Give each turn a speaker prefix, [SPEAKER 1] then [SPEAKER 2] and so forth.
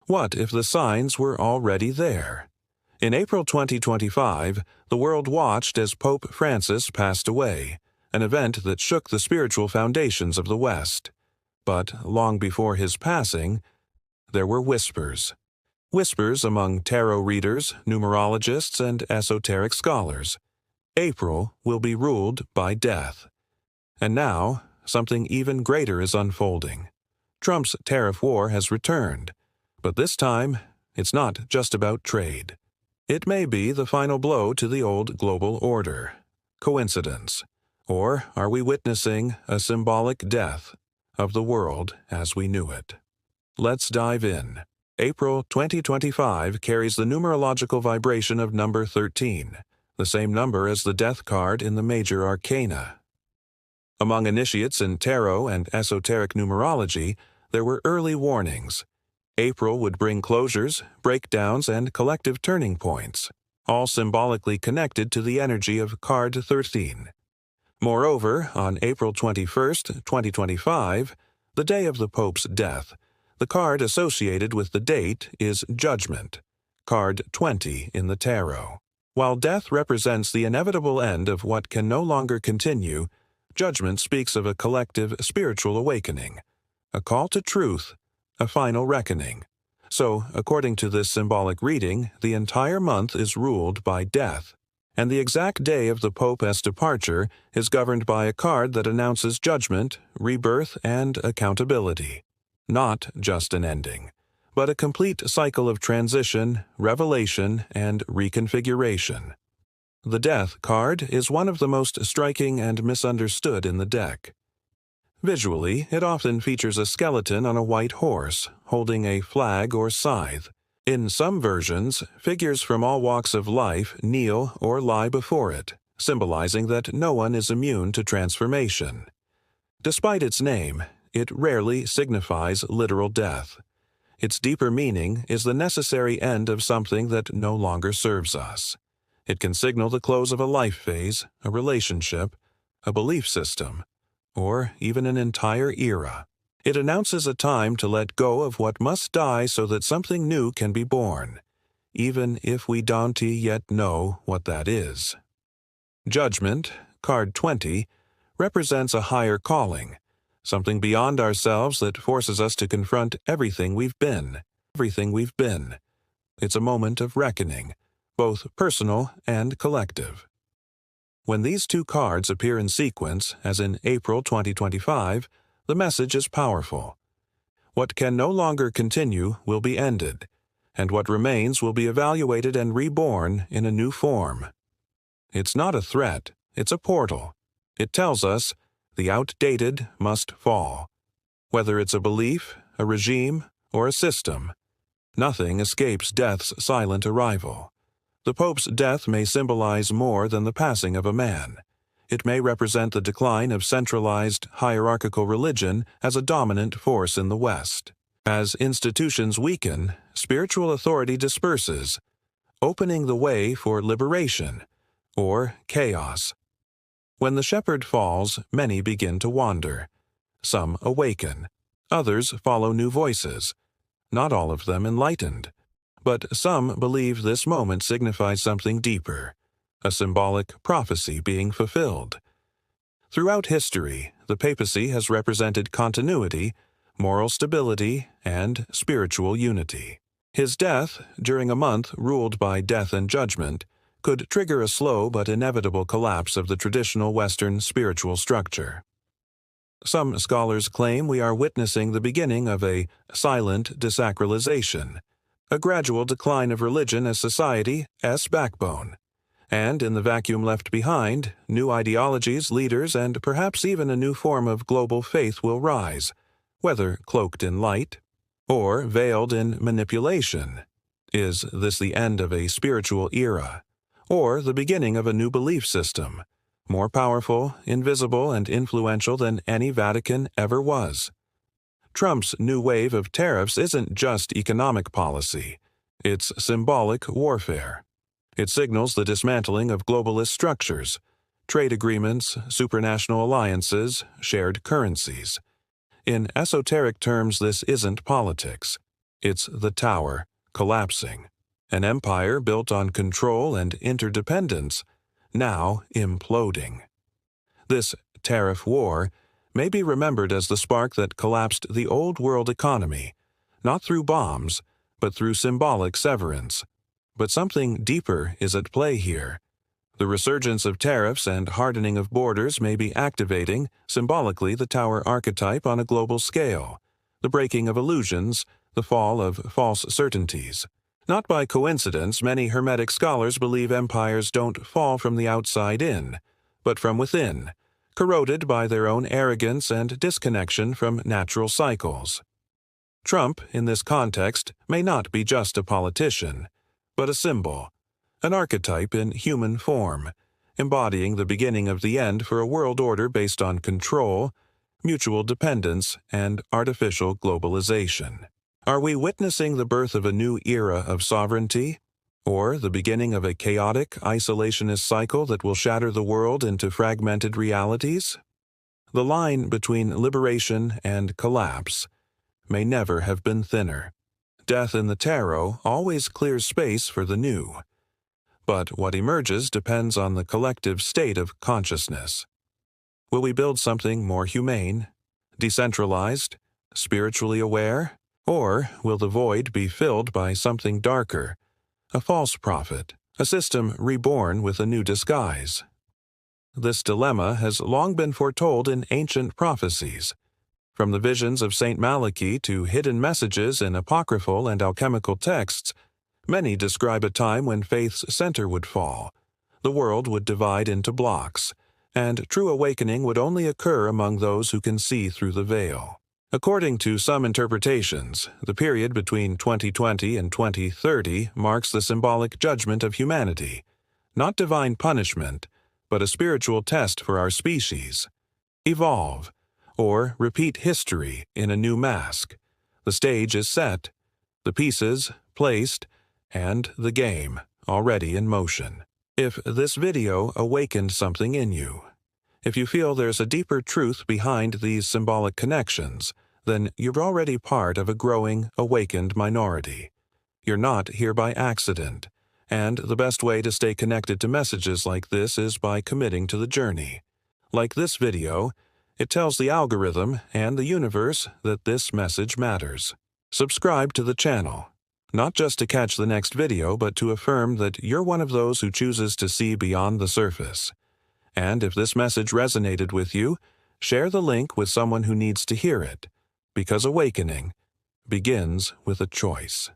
[SPEAKER 1] What if the signs were already there? In April 2025, the world watched as Pope Francis passed away, an event that shook the spiritual foundations of the West. But long before his passing, there were whispers. Whispers among tarot readers, numerologists, and esoteric scholars. April will be ruled by death. And now, something even greater is unfolding. Trump's tariff war has returned, but this time, it's not just about trade. It may be the final blow to the old global order. Coincidence? Or are we witnessing a symbolic death of the world as we knew it? Let's dive in. April 2025 carries the numerological vibration of number 13, the same number as the death card in the major arcana. Among initiates in tarot and esoteric numerology, there were early warnings. April would bring closures, breakdowns, and collective turning points, all symbolically connected to the energy of card 13. Moreover, on April 21, 2025, the day of the Pope's death, the card associated with the date is Judgment, card 20 in the tarot. While death represents the inevitable end of what can no longer continue, Judgment speaks of a collective spiritual awakening, a call to truth, a final reckoning. So, according to this symbolic reading, the entire month is ruled by death, and the exact day of the Pope's departure is governed by a card that announces judgment, rebirth, and accountability. Not just an ending, but a complete cycle of transition, revelation, and reconfiguration. The Death card is one of the most striking and misunderstood in the deck. Visually, it often features a skeleton on a white horse, holding a flag or scythe. In some versions, figures from all walks of life kneel or lie before it, symbolizing that no one is immune to transformation. Despite its name, it rarely signifies literal death. Its deeper meaning is the necessary end of something that no longer serves us. It can signal the close of a life phase, a relationship, a belief system, or even an entire era. It announces a time to let go of what must die so that something new can be born, even if we don't yet know what that is. Judgment, card 20, represents a higher calling, something beyond ourselves that forces us to confront everything we've been. It's a moment of reckoning, both personal and collective. When these two cards appear in sequence, as in April 2025, the message is powerful. What can no longer continue will be ended, and what remains will be evaluated and reborn in a new form. It's not a threat, it's a portal. It tells us the outdated must fall. Whether it's a belief, a regime, or a system, nothing escapes death's silent arrival. The Pope's death may symbolize more than the passing of a man. It may represent the decline of centralized, hierarchical religion as a dominant force in the West. As institutions weaken, spiritual authority disperses, opening the way for liberation, or chaos. When the shepherd falls, many begin to wander. Some awaken. Others follow new voices. Not all of them enlightened. But some believe this moment signifies something deeper, a symbolic prophecy being fulfilled. Throughout history, the papacy has represented continuity, moral stability, and spiritual unity. His death, during a month ruled by death and judgment, could trigger a slow but inevitable collapse of the traditional Western spiritual structure. Some scholars claim we are witnessing the beginning of a silent desacralization, a gradual decline of religion as society's backbone, and in the vacuum left behind, new ideologies, leaders, and perhaps even a new form of global faith will rise, whether cloaked in light or veiled in manipulation. Is this the end of a spiritual era, or the beginning of a new belief system, more powerful, invisible, and influential than any Vatican ever was? Trump's new wave of tariffs isn't just economic policy, it's symbolic warfare. It signals the dismantling of globalist structures, trade agreements, supranational alliances, shared currencies. In esoteric terms, this isn't politics. It's the tower, collapsing. An empire built on control and interdependence, now imploding. This tariff war may be remembered as the spark that collapsed the old world economy, not through bombs, but through symbolic severance. But something deeper is at play here. The resurgence of tariffs and hardening of borders may be activating, symbolically, the tower archetype on a global scale, the breaking of illusions, the fall of false certainties. Not by coincidence, many Hermetic scholars believe empires don't fall from the outside in, but from within, corroded by their own arrogance and disconnection from natural cycles. Trump, in this context, may not be just a politician, but a symbol, an archetype in human form, embodying the beginning of the end for a world order based on control, mutual dependence, and artificial globalization. Are we witnessing the birth of a new era of sovereignty, or the beginning of a chaotic, isolationist cycle that will shatter the world into fragmented realities? The line between liberation and collapse may never have been thinner. Death in the tarot always clears space for the new. But what emerges depends on the collective state of consciousness. Will we build something more humane, decentralized, spiritually aware? Or will the void be filled by something darker, a false prophet, a system reborn with a new disguise? This dilemma has long been foretold in ancient prophecies. From the visions of Saint Malachi to hidden messages in apocryphal and alchemical texts, many describe a time when faith's center would fall, the world would divide into blocks, and true awakening would only occur among those who can see through the veil. According to some interpretations, the period between 2020 and 2030 marks the symbolic judgment of humanity, not divine punishment, but a spiritual test for our species. Evolve, or repeat history in a new mask. The stage is set, the pieces placed, and the game already in motion. If this video awakened something in you, if you feel there's a deeper truth behind these symbolic connections, then you're already part of a growing, awakened minority. You're not here by accident, and the best way to stay connected to messages like this is by committing to the journey. Like this video, it tells the algorithm and the universe that this message matters. Subscribe to the channel, not just to catch the next video, but to affirm that you're one of those who chooses to see beyond the surface. And if this message resonated with you, share the link with someone who needs to hear it, because awakening begins with a choice.